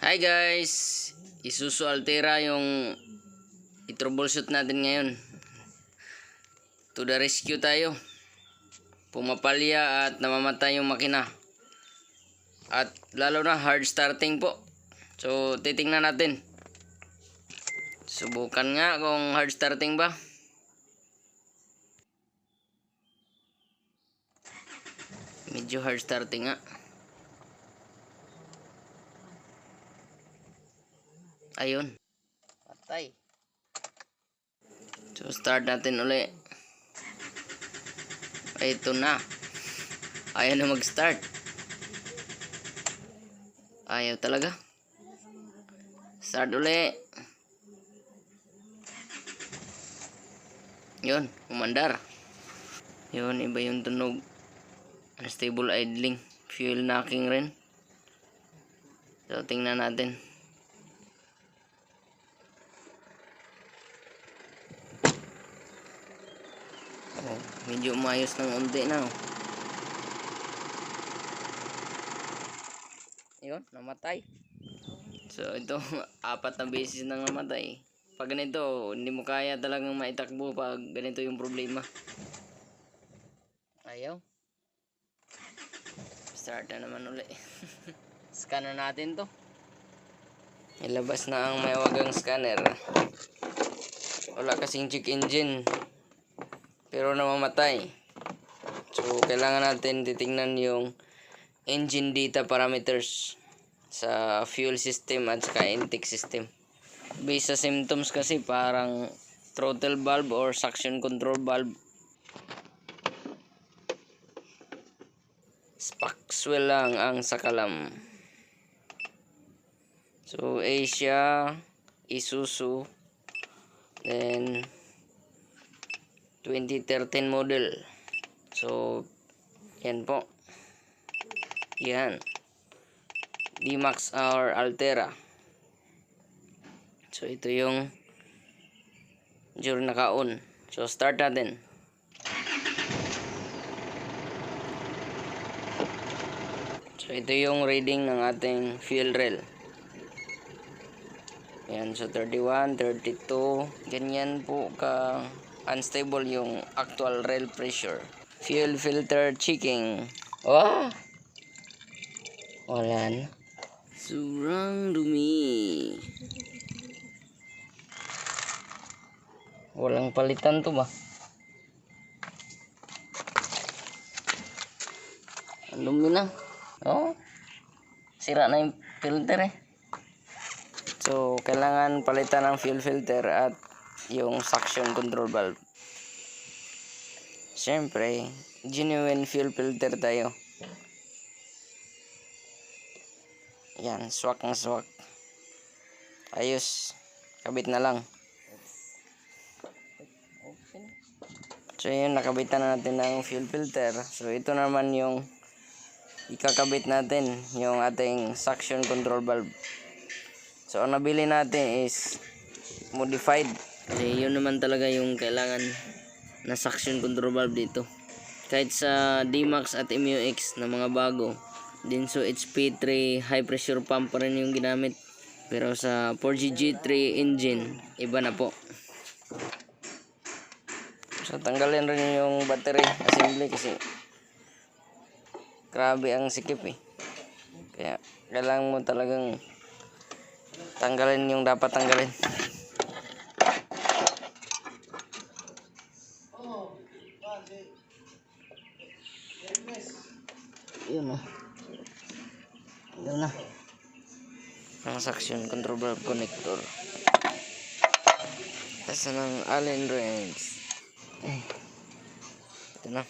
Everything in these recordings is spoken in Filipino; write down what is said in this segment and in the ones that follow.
Hi guys! Isuzu Altera yung i-troubleshoot natin ngayon. To the rescue tayo. Pumapalya at namamatay yung makina. At lalo na hard starting po. So titingnan natin. Subukan nga kung hard starting ba. Medyo hard starting nga. Ayun. Patay. So start natin uli. Ito na. Ayaw na mag-start. Ayaw talaga. Start uli. Yun, umandar. Yun, iba yung tunog. Unstable idling. Fuel knocking rin. So, tingnan natin. Oh, medyo umayos ng unti na. Oh. Yun, namatay. So, ito, 4 na beses nang namatay. Pag ganito, hindi mo kaya talagang maitakbo pag ganito yung problema. Ayaw. Start na naman uli. Scan na natin to. Ilabas na ang may wagang scanner. Wala kasing check engine. Pero namamatay. So, kailangan natin titingnan yung engine data parameters sa fuel system at saka intake system. Based sa symptoms kasi parang throttle valve or suction control valve. Spark swell lang ang sakalam. So Asia, Isuzu, then 2013 model. So yan po. Yan. D-Max or Altera. So ito yung during naka-on. So start natin. So ito yung reading ng ating fuel rail. Yan, so 31, 32. Ganyan po ka unstable yung actual rail pressure. Fuel filter checking. Oh! Wala na. Sobrang dumi. Walang palitan to ba? Ang dumi na. Oh, sira na yung filter eh. So, kailangan palitan ng fuel filter at yung suction control valve. Siyempre, genuine fuel filter tayo. Yan, swak na swak. Ayos. Kabit na lang. So, yun, nakabitan na natin ng fuel filter. So, ito naman yung ikakabit natin, yung ating suction control valve. So, ang nabili natin is modified. Kasi yun naman talaga yung kailangan na suction control valve dito. Kahit sa D-Max at MUX na mga bago, Denso HP3 high pressure pump pa rin yung ginamit. Pero sa 4GG3 engine, iba na po. So, tanggalin rin yung battery assembly kasi grabe ang sikip eh. Kaya, kailangan mo talagang tanggalin yung dapat tanggalin. Yun oh. Yun na. Ang suction control valve connector. Tapos ng Allen wrench. Ito na.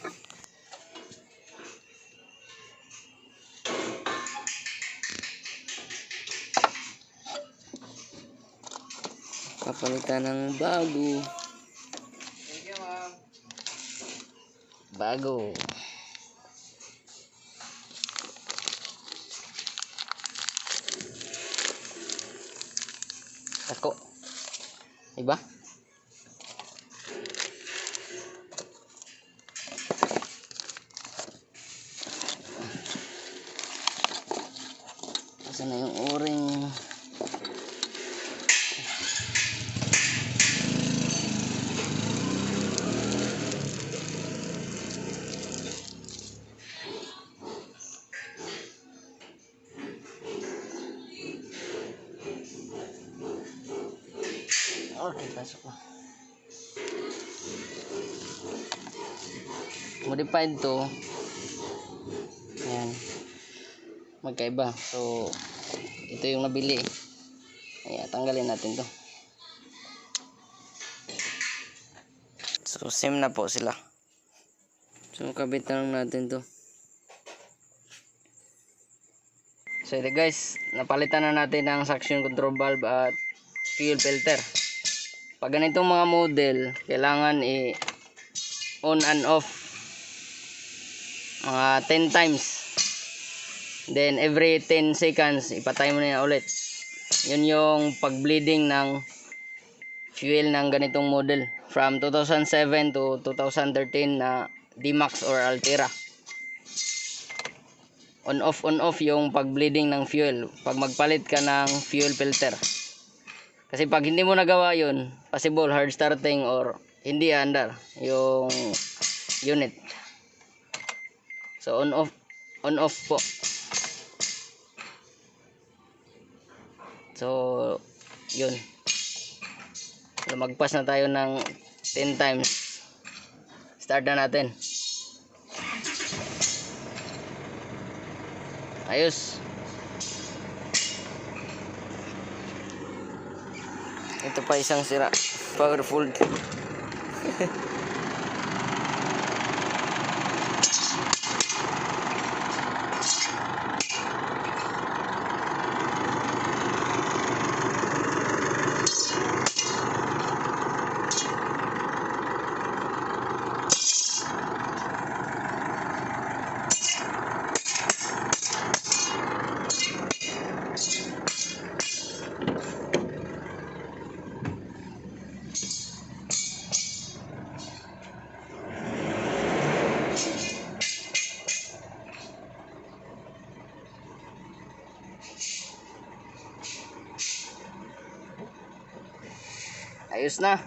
Papalitan ng bago. Bago. Ako. Iba? Asa na yung ring okay, pasok na. Modified to. Ayan. Magkaiba. So, ito yung nabili. Ayan, tanggalin natin to. So, same na po sila. So, kabit na lang natin to. So, ito guys, napalitan na natin ang suction control valve at fuel filter. Pag ganitong mga model, kailangan on and off mga 10 times. Then, every 10 seconds, ipatay mo na yan ulit. Yun yung pag-bleeding ng fuel ng ganitong model. From 2007 to 2013 na D-Max or Altera. On off yung pag-bleeding ng fuel. Pag magpalit ka ng fuel filter. Kasi pag hindi mo nagawa yun, possible hard starting or hindi andar yung unit. So on off po. So yun. Lumagpas na tayo ng 10 times. Start na natin. Ayos. Ito pa isang sira. Powerful. Ayos na.